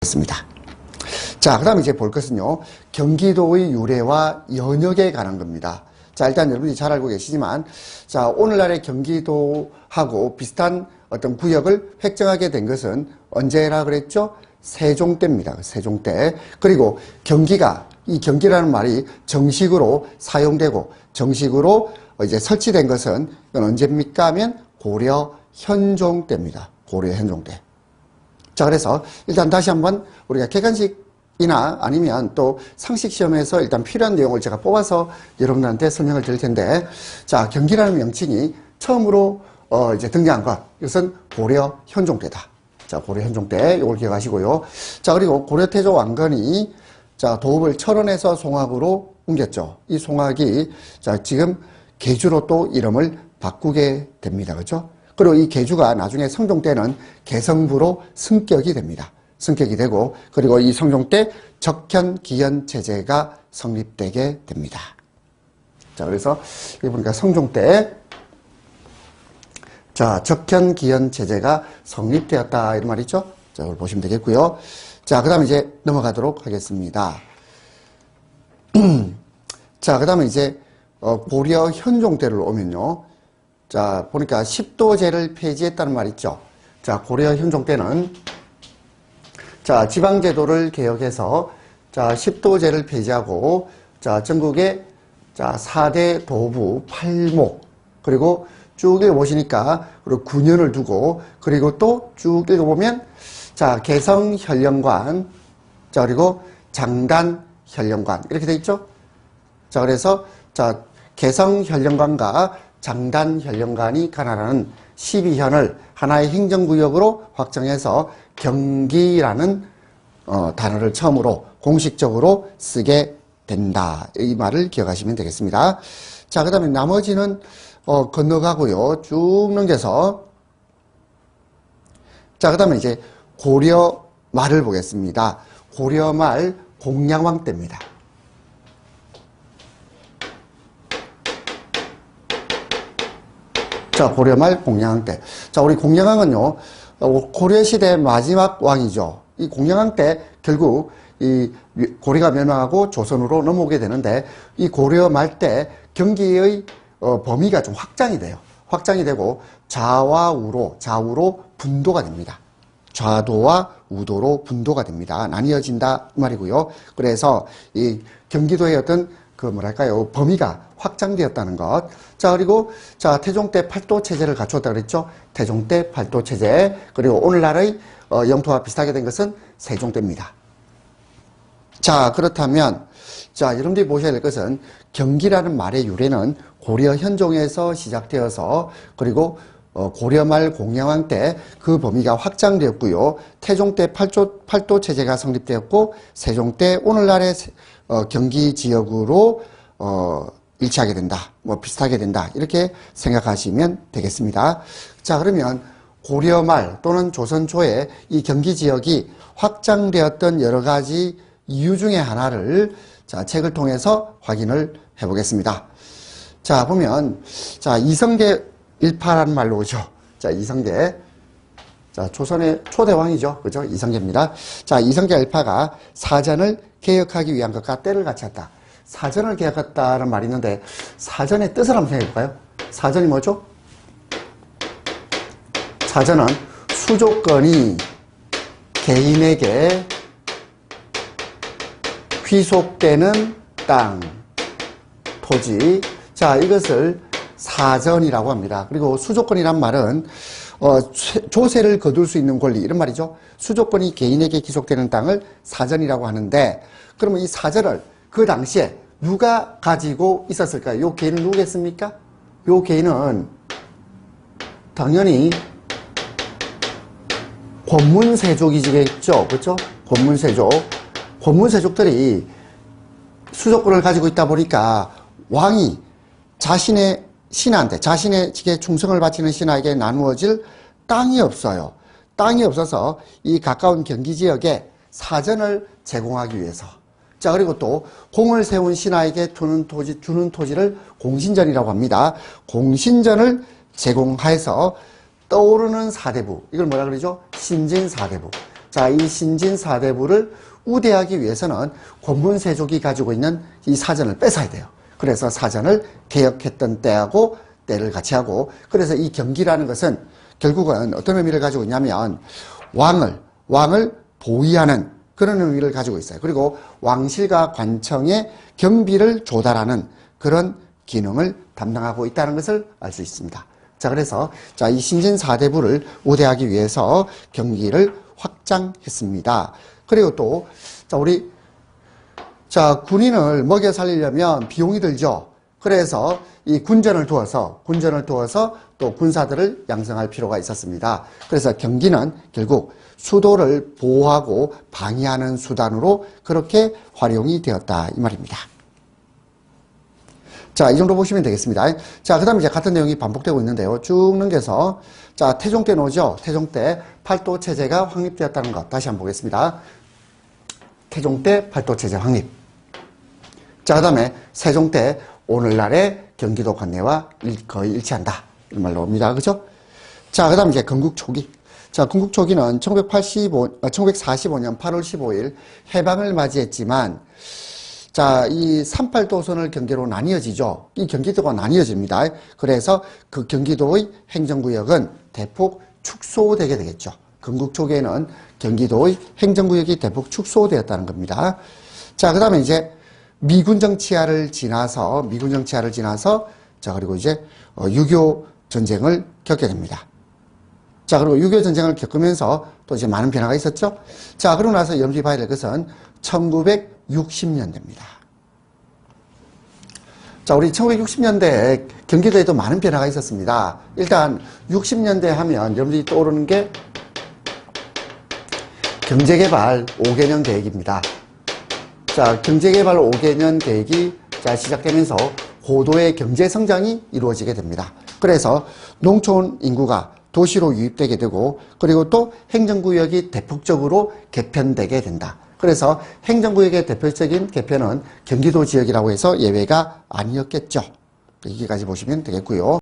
습니다. 자, 그 다음에 이제 볼 것은요, 경기도의 유래와 연역에 관한 겁니다. 자, 일단 여러분이 잘 알고 계시지만, 자, 오늘날의 경기도하고 비슷한 어떤 구역을 획정하게 된 것은 언제라 그랬죠? 세종 때입니다. 세종 때. 그리고 경기가, 이 경기라는 말이 정식으로 사용되고, 정식으로 이제 설치된 것은 이건 언제입니까? 하면 고려 현종 때입니다. 고려 현종 때. 자, 그래서 일단 다시 한번 우리가 객관식이나 아니면 또 상식 시험에서 일단 필요한 내용을 제가 뽑아서 여러분들한테 설명을 드릴 텐데, 자, 경기라는 명칭이 처음으로 이제 등장한 것, 이것은 고려 현종 때다. 자, 고려 현종 때 이걸 기억하시고요. 자, 그리고 고려 태조 왕건이 자, 도읍을 철원에서 송악으로 옮겼죠. 이 송악이 자, 지금 계주로 또 이름을 바꾸게 됩니다. 그렇죠? 그리고 이 계주가 나중에 성종 때는 개성부로 승격이 됩니다. 승격이 되고, 그리고 이 성종 때 적현 기현 체제가 성립되게 됩니다. 자, 그래서 여기 보니까 성종 때 자, 적현 기현 체제가 성립되었다 이런 말이죠. 자, 이걸 보시면 되겠고요. 자, 그다음에 이제 넘어가도록 하겠습니다. 자, 그다음에 이제 고려 현종 때를 오면요. 자, 보니까 십도제를 폐지했다는 말 있죠. 자, 고려 현종 때는 자, 지방제도를 개혁해서 자, 십도제를 폐지하고 자, 전국에 자, 4대 도부 8목 그리고 쭉 읽어보시니까 그리고 9년을 두고 그리고 또 쭉 읽어보면 자, 개성현령관 자, 그리고 장단현령관 이렇게 돼 있죠. 자, 그래서 자, 개성현령관과 장단현령관이 관할하는 12현을 하나의 행정구역으로 확정해서 경기라는 단어를 처음으로 공식적으로 쓰게 된다. 이 말을 기억하시면 되겠습니다. 자, 그 다음에 나머지는 건너가고요. 쭉 넘겨서 자, 그 다음에 이제 고려 말을 보겠습니다. 고려 말 공양왕 때입니다. 자, 고려말 공양왕 때. 자, 우리 공양왕은요, 고려시대 마지막 왕이죠. 이 공양왕 때 결국 이 고려가 멸망하고 조선으로 넘어오게 되는데, 이 고려 말 때 경기의 범위가 좀 확장이 돼요. 확장이 되고 좌우로 분도가 됩니다. 좌도와 우도로 분도가 됩니다. 나뉘어진다 이 말이고요. 그래서 이 경기도의 어떤 범위가 확장되었다는 것. 자, 그리고 자, 태종 때 팔도 체제를 갖추었다 그랬죠. 태종 때 팔도 체제. 그리고 오늘날의 영토와 비슷하게 된 것은 세종 때입니다. 자, 그렇다면 자, 여러분들이 보셔야 될 것은 경기라는 말의 유래는 고려 현종에서 시작되어서 그리고 고려 말 공양왕 때 그 범위가 확장되었고요. 태종 때 팔도 체제가 성립되었고 세종 때 오늘날의 경기 지역으로 일치하게 된다. 뭐 비슷하게 된다. 이렇게 생각하시면 되겠습니다. 자, 그러면 고려 말 또는 조선 초에 이 경기 지역이 확장되었던 여러 가지 이유 중에 하나를 자, 책을 통해서 확인을 해 보겠습니다. 자, 보면 자, 이성계 일파라는 말로 오죠. 자, 이성계. 자, 조선의 초대왕이죠. 그죠? 이성계입니다. 자, 이성계 일파가 사전을 개혁하기 위한 것과 때를 갖췄다. 사전을 개혁했다는 말이 있는데 사전의 뜻을 한번 생각해 볼까요? 사전이 뭐죠? 사전은 수조건이 개인에게 귀속되는 땅, 토지. 자, 이것을 사전이라고 합니다. 그리고 수조건이란 말은 조세를 거둘 수 있는 권리 이런 말이죠. 수조건이 개인에게 귀속되는 땅을 사전이라고 하는데, 그러면 이 사전을 그 당시에 누가 가지고 있었을까요? 요 개인은 누구겠습니까? 요 개인은 당연히 권문세족이겠죠. 그렇죠? 권문세족. 권문세족들이 수조권을 가지고 있다 보니까 왕이 자신의 신하한테, 자신의 충성을 바치는 신하에게 나누어질 땅이 없어요. 땅이 없어서 이 가까운 경기 지역에 사전을 제공하기 위해서. 자, 그리고 또 공을 세운 신하에게 주는 토지를 공신전이라고 합니다. 공신전을 제공해서 떠오르는 사대부, 이걸 뭐라 그러죠? 신진사대부. 자, 이 신진사대부를 우대하기 위해서는 권문세족이 가지고 있는 이 사전을 뺏어야 돼요. 그래서 사전을 개혁했던 때하고 때를 같이 하고, 그래서 이 경기라는 것은 결국은 어떤 의미를 가지고 있냐면 왕을 보위하는 그런 의미를 가지고 있어요. 그리고 왕실과 관청의 경비를 조달하는 그런 기능을 담당하고 있다는 것을 알 수 있습니다. 자, 그래서 자, 이 신진사대부를 우대하기 위해서 경기를 확장했습니다. 그리고 또 자, 우리 군인을 먹여 살리려면 비용이 들죠. 그래서 이 군전을 두어서 또 군사들을 양성할 필요가 있었습니다. 그래서 경기는 결국 수도를 보호하고 방위하는 수단으로 그렇게 활용이 되었다 이 말입니다. 자, 이 정도 보시면 되겠습니다. 자, 그 다음에 이제 같은 내용이 반복되고 있는데요. 쭉 넘겨서, 자, 태종 때 노죠. 태종 때 팔도체제가 확립되었다는 것. 다시 한번 보겠습니다. 태종 때 팔도체제 확립. 자, 그 다음에 세종 때 오늘날의 경기도 관내와 거의 일치한다. 이런 말로 옵니다. 그죠? 자, 그 다음에 이제 건국 초기. 자, 건국 초기는 1945년 8월 15일 해방을 맞이했지만, 자, 이 38도선을 경계로 나뉘어지죠. 이 경기도가 나뉘어집니다. 그래서 그 경기도의 행정구역은 대폭 축소되게 되겠죠. 건국 초기에는 경기도의 행정구역이 대폭 축소되었다는 겁니다. 자, 그 다음에 이제 미군정 치하를 지나서, 자, 그리고 이제 6.25 전쟁을 겪게 됩니다. 자, 그리고 6.25 전쟁을 겪으면서 또 이제 많은 변화가 있었죠. 자, 그러고 나서 염두에 봐야 될 것은 1960년대입니다. 자, 우리 1960년대에 경기도에도 많은 변화가 있었습니다. 일단 60년대 하면 여러분들이 떠오르는 게 경제개발 5개년 계획입니다. 자, 경제개발 5개년 계획이 자, 시작되면서 고도의 경제성장이 이루어지게 됩니다. 그래서 농촌 인구가 도시로 유입되게 되고, 그리고 또 행정구역이 대폭적으로 개편되게 된다. 그래서 행정구역의 대표적인 개편은 경기도 지역이라고 해서 예외가 아니었겠죠. 여기까지 보시면 되겠고요.